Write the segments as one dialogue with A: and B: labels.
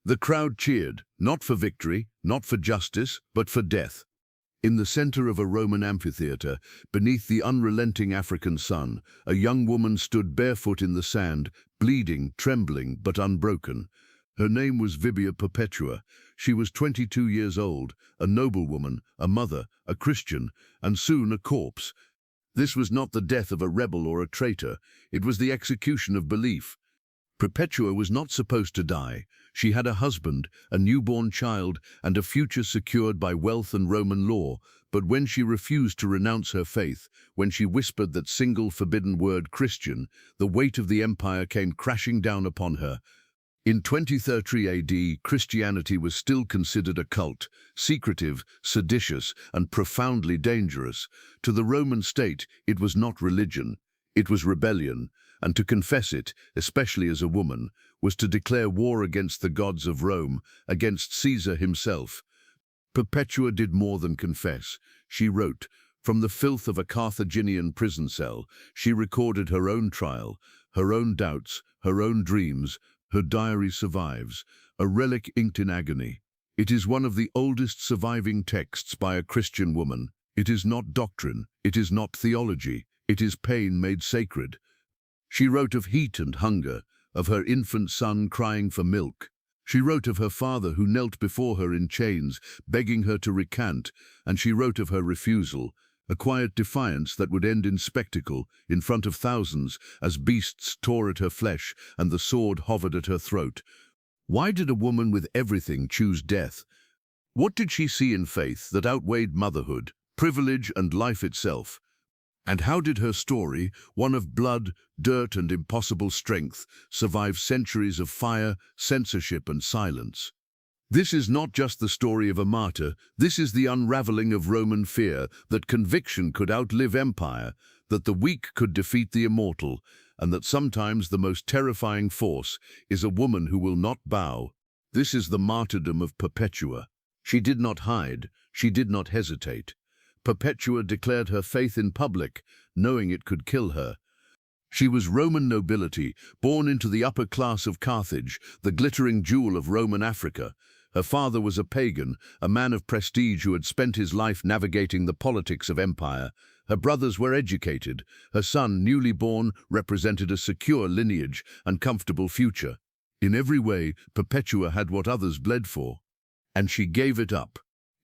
A: The crowd cheered, not for victory, not for justice, but for death. In the center of a Roman amphitheater, beneath the unrelenting African sun, a young woman stood barefoot in the sand, bleeding, trembling, but unbroken. Her name was Perpetua. She was 22 years old, a noblewoman, a mother, a Christian, and soon a corpse. This was not the death of a rebel or a traitor. It was the execution of belief. Perpetua was not supposed to die. She had a husband, a newborn child, and a future secured by wealth and Roman law. But when she refused to renounce her faith, when she whispered that single forbidden word Christian, the weight of the empire came crashing down upon her. In 2030 AD, Christianity was still considered a cult, secretive, seditious, and profoundly dangerous. To the Roman state, it was not religion, it was rebellion, and to confess it, especially as a woman, was to declare war against the gods of Rome, against Caesar himself. Perpetua did more than confess. She wrote. From the filth of a Carthaginian prison cell, she recorded her own trial, her own doubts, her own dreams. Her diary survives, a relic inked in agony. It is one of the oldest surviving texts by a Christian woman. It is not doctrine, it is not theology, it is pain made sacred. She wrote of heat and hunger, of her infant son crying for milk. She wrote of her father who knelt before her in chains, begging her to recant, and she wrote of her refusal, a quiet defiance that would end in spectacle, in front of thousands, as beasts tore at her flesh and the sword hovered at her throat. Why did a woman with everything choose death? What did she see in faith that outweighed motherhood, privilege, and life itself? And how did her story, one of blood, dirt, and impossible strength, survive centuries of fire, censorship, and silence? This is not just the story of a martyr, this is the unraveling of Roman fear that conviction could outlive empire, that the weak could defeat the immortal, and that sometimes the most terrifying force is a woman who will not bow. This is the martyrdom of Perpetua. She did not hide, she did not hesitate. Perpetua declared her faith in public, knowing it could kill her. She was Roman nobility, born into the upper class of Carthage, the glittering jewel of Roman Africa. Her father was a pagan, a man of prestige who had spent his life navigating the politics of empire. Her brothers were educated. Her son, newly born, represented a secure lineage and comfortable future. In every way, Perpetua had what others bled for, and she gave it up.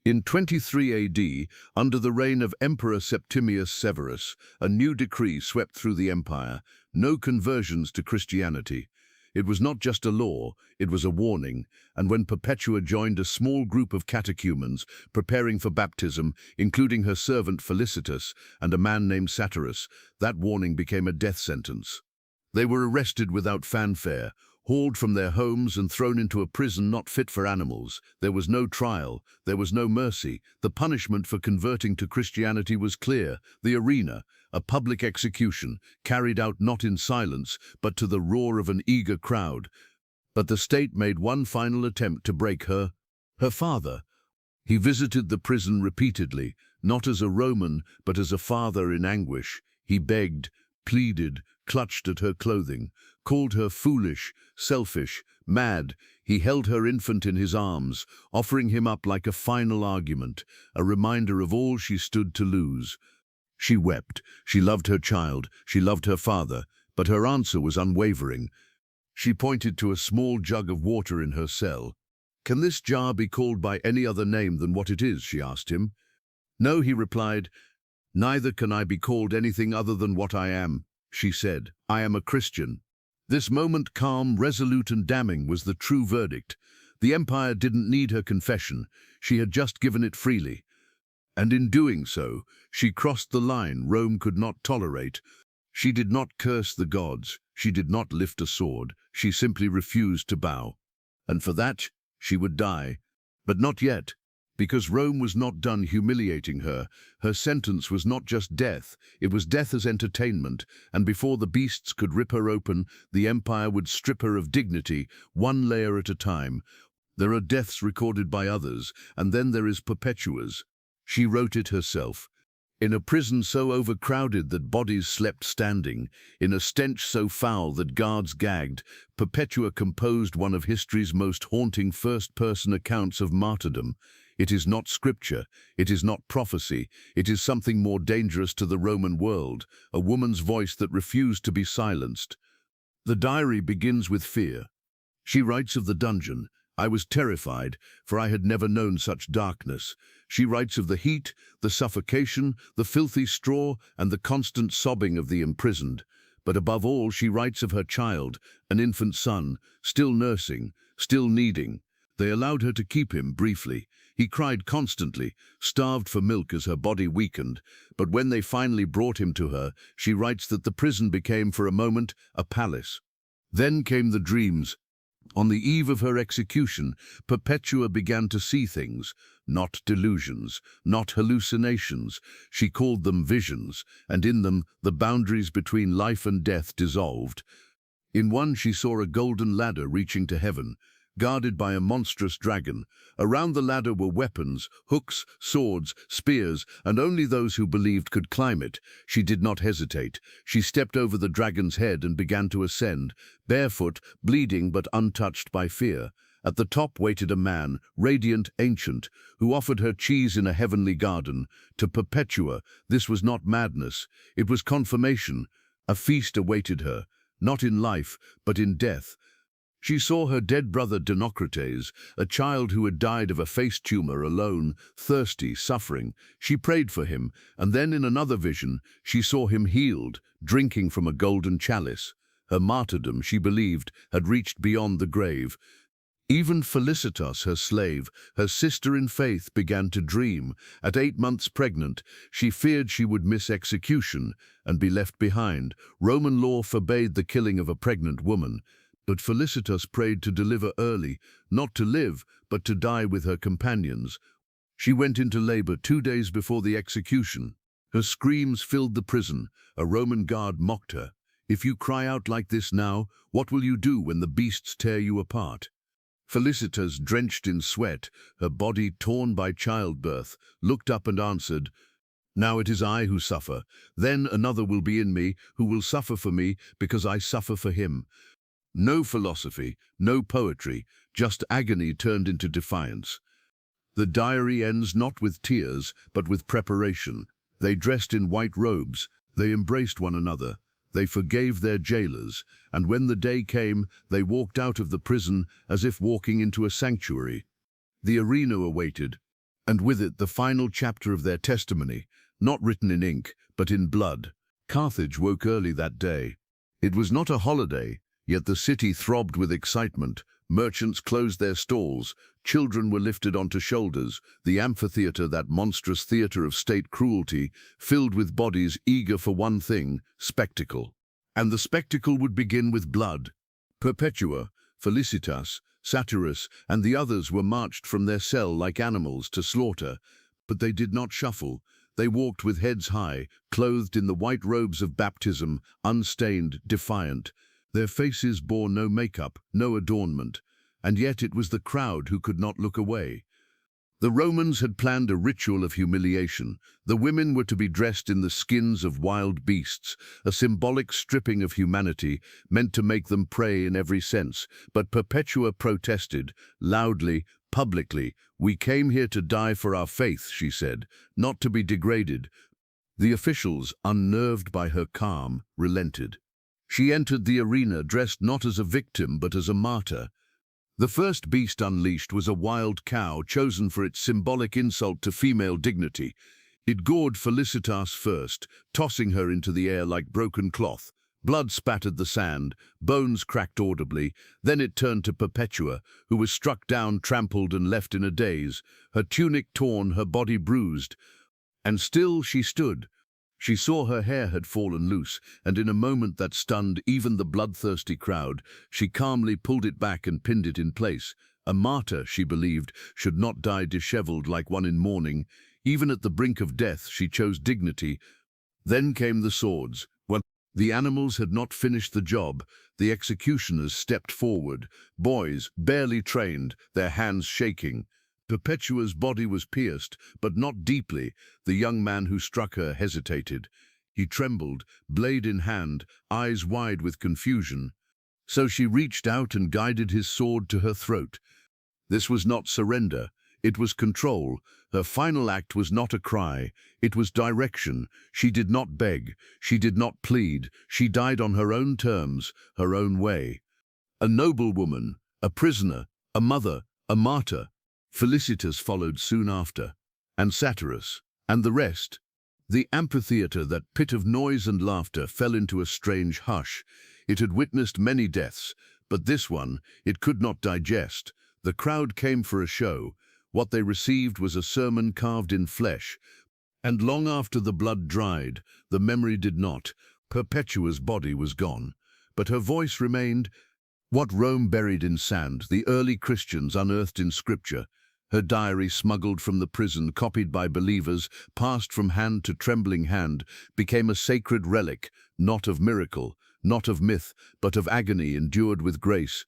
A: In 23 AD, under the reign of Emperor Septimius Severus, a new decree swept through the empire: no conversions to Christianity. It was not just a law, it was a warning, and when Perpetua joined a small group of catechumens preparing for baptism, including her servant Felicitas and a man named Satyrus, that warning became a death sentence. They were arrested without fanfare, hauled from their homes and thrown into a prison not fit for animals. There was no trial, there was no mercy. The punishment for converting to Christianity was clear: the arena, a public execution, carried out not in silence, but to the roar of an eager crowd. But the state made one final attempt to break her father. He visited the prison repeatedly, not as a Roman, but as a father in anguish. He begged, pleaded, clutched at her clothing, called her foolish, selfish, mad. He held her infant in his arms, offering him up like a final argument, a reminder of all she stood to lose. She wept. She loved her child. She loved her father. But her answer was unwavering. She pointed to a small jug of water in her cell. "Can this jar be called by any other name than what it is?" she asked him. "No," he replied. "Neither can I be called anything other than what I am," she said. "I am a Christian." This moment, calm, resolute, and damning, was the true verdict. The empire didn't need her confession. She had just given it freely. And in doing so, she crossed the line Rome could not tolerate. She did not curse the gods. She did not lift a sword. She simply refused to bow. And for that, she would die. But not yet. Because Rome was not done humiliating her. Her sentence was not just death, it was death as entertainment, and before the beasts could rip her open, the empire would strip her of dignity, one layer at a time. There are deaths recorded by others, and then there is Perpetua's. She wrote it herself. In a prison so overcrowded that bodies slept standing, in a stench so foul that guards gagged, Perpetua composed one of history's most haunting first-person accounts of martyrdom. It is not scripture, it is not prophecy, it is something more dangerous to the Roman world, a woman's voice that refused to be silenced. The diary begins with fear. She writes of the dungeon. I was terrified, for I had never known such darkness. She writes of the heat, the suffocation, the filthy straw, and the constant sobbing of the imprisoned. But above all, she writes of her child, an infant son, still nursing, still needing. They allowed her to keep him briefly. He cried constantly, starved for milk as her body weakened. But when they finally brought him to her, she writes that the prison became for a moment a palace. Then came the dreams. On the eve of her execution, Perpetua began to see things, not delusions, not hallucinations. She called them visions, and in them the boundaries between life and death dissolved. In one she saw a golden ladder reaching to heaven, guarded by a monstrous dragon. Around the ladder were weapons, hooks, swords, spears, and only those who believed could climb it. She did not hesitate. She stepped over the dragon's head and began to ascend, barefoot, bleeding but untouched by fear. At the top waited a man, radiant, ancient, who offered her cheese in a heavenly garden. To Perpetua, this was not madness, it was confirmation. A feast awaited her, not in life, but in death. She saw her dead brother Dinocrates, a child who had died of a face tumor, alone, thirsty, suffering. She prayed for him, and then in another vision, she saw him healed, drinking from a golden chalice. Her martyrdom, she believed, had reached beyond the grave. Even Felicitas, her slave, her sister in faith, began to dream. At 8 months pregnant, she feared she would miss execution and be left behind. Roman law forbade the killing of a pregnant woman. But Felicitas prayed to deliver early, not to live, but to die with her companions. She went into labor 2 days before the execution. Her screams filled the prison. A Roman guard mocked her. "If you cry out like this now, what will you do when the beasts tear you apart?" Felicitas, drenched in sweat, her body torn by childbirth, looked up and answered, "Now it is I who suffer. Then another will be in me, who will suffer for me because I suffer for him." No philosophy, no poetry, just agony turned into defiance. The diary ends not with tears, but with preparation. They dressed in white robes, they embraced one another, they forgave their jailers, and when the day came, they walked out of the prison as if walking into a sanctuary. The arena awaited, and with it the final chapter of their testimony, not written in ink, but in blood. Carthage woke early that day. It was not a holiday, yet the city throbbed with excitement. Merchants closed their stalls, children were lifted onto shoulders, the amphitheater, that monstrous theater of state cruelty, filled with bodies eager for one thing, spectacle. And the spectacle would begin with blood. Perpetua, Felicitas, Satyrus, and the others were marched from their cell like animals to slaughter, but they did not shuffle. They walked with heads high, clothed in the white robes of baptism, unstained, defiant. Their faces bore no makeup, no adornment, and yet it was the crowd who could not look away. The Romans had planned a ritual of humiliation. The women were to be dressed in the skins of wild beasts, a symbolic stripping of humanity meant to make them prey in every sense. But Perpetua protested, loudly, publicly. "We came here to die for our faith," she said, "not to be degraded." The officials, unnerved by her calm, relented. She entered the arena dressed not as a victim but as a martyr. The first beast unleashed was a wild cow chosen for its symbolic insult to female dignity. It gored Felicitas first, tossing her into the air like broken cloth. Blood spattered the sand, bones cracked audibly. Then it turned to Perpetua, who was struck down, trampled, and left in a daze, her tunic torn, her body bruised. And still she stood. She saw her hair had fallen loose, and in a moment that stunned even the bloodthirsty crowd, she calmly pulled it back and pinned it in place. A martyr, she believed, should not die disheveled like one in mourning. Even at the brink of death, she chose dignity. Then came the swords. When the animals had not finished the job, the executioners stepped forward, boys, barely trained, their hands shaking. Perpetua's body was pierced, but not deeply. The young man who struck her hesitated. He trembled, blade in hand, eyes wide with confusion. So she reached out and guided his sword to her throat. This was not surrender, it was control. Her final act was not a cry, it was direction. She did not beg, she did not plead, she died on her own terms, her own way. A noblewoman, a prisoner, a mother, a martyr. Felicitas followed soon after, and Satyrus, and the rest. The amphitheater, that pit of noise and laughter, fell into a strange hush. It had witnessed many deaths, but this one it could not digest. The crowd came for a show. What they received was a sermon carved in flesh. And long after the blood dried, the memory did not. Perpetua's body was gone, but her voice remained. What Rome buried in sand, the early Christians unearthed in scripture. Her diary, smuggled from the prison, copied by believers, passed from hand to trembling hand, became a sacred relic, not of miracle, not of myth, but of agony endured with grace.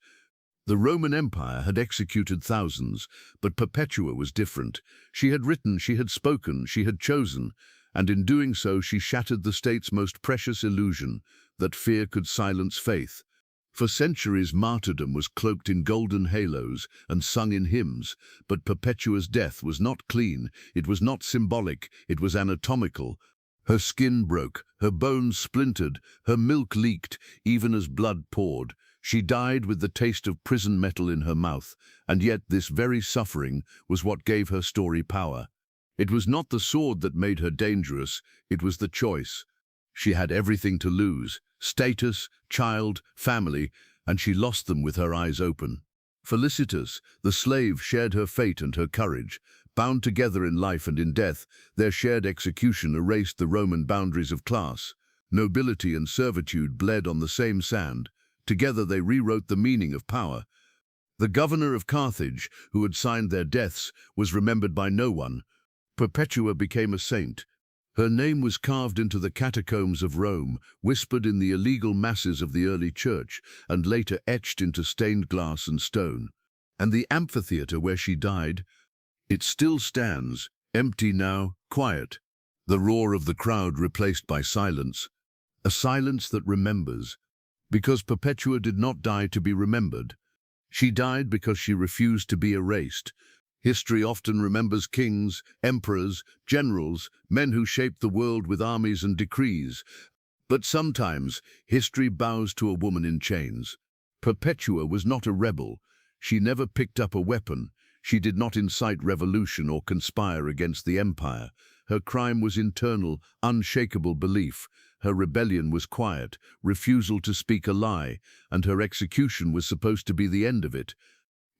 A: The Roman Empire had executed thousands, but Perpetua was different. She had written, she had spoken, she had chosen, and in doing so she shattered the state's most precious illusion, that fear could silence faith. For centuries, martyrdom was cloaked in golden halos and sung in hymns, but Perpetua's death was not clean, it was not symbolic, it was anatomical. Her skin broke, her bones splintered, her milk leaked, even as blood poured. She died with the taste of prison metal in her mouth, and yet this very suffering was what gave her story power. It was not the sword that made her dangerous, it was the choice. She had everything to lose, status, child, family, and she lost them with her eyes open. Felicitas, the slave, shared her fate and her courage. Bound together in life and in death, their shared execution erased the Roman boundaries of class. Nobility and servitude bled on the same sand. Together they rewrote the meaning of power. The governor of Carthage, who had signed their deaths, was remembered by no one. Perpetua became a saint. Her name was carved into the catacombs of Rome, whispered in the illegal masses of the early church, and later etched into stained glass and stone. And the amphitheater where she died, it still stands, empty now, quiet. The roar of the crowd replaced by silence, a silence that remembers. Because Perpetua did not die to be remembered. She died because she refused to be erased. History often remembers kings, emperors, generals, men who shaped the world with armies and decrees. But sometimes history bows to a woman in chains. Perpetua was not a rebel. She never picked up a weapon. She did not incite revolution or conspire against the empire. Her crime was internal, unshakable belief. Her rebellion was quiet, refusal to speak a lie, and her execution was supposed to be the end of it.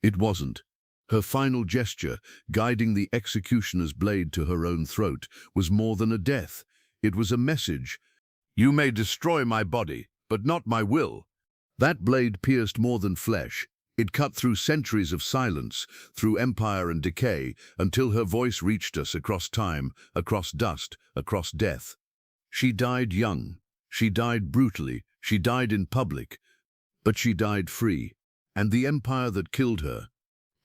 A: It wasn't. Her final gesture, guiding the executioner's blade to her own throat, was more than a death. It was a message. You may destroy my body, but not my will. That blade pierced more than flesh. It cut through centuries of silence, through empire and decay, until her voice reached us across time, across dust, across death. She died young. She died brutally. She died in public. But she died free. And the empire that killed her,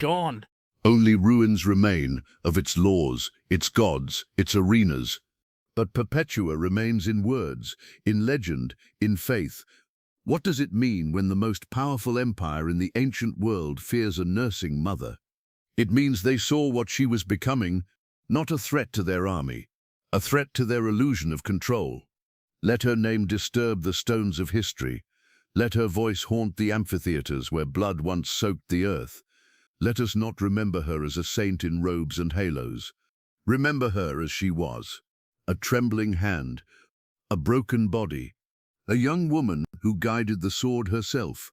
B: gone.
A: Only ruins remain of its laws, its gods, its arenas. But Perpetua remains in words, in legend, in faith. What does it mean when the most powerful empire in the ancient world fears a nursing mother? It means they saw what she was becoming, not a threat to their army, a threat to their illusion of control. Let her name disturb the stones of history. Let her voice haunt the amphitheaters where blood once soaked the earth. Let us not remember her as a saint in robes and halos. Remember her as she was, a trembling hand, a broken body, a young woman who guided the sword herself.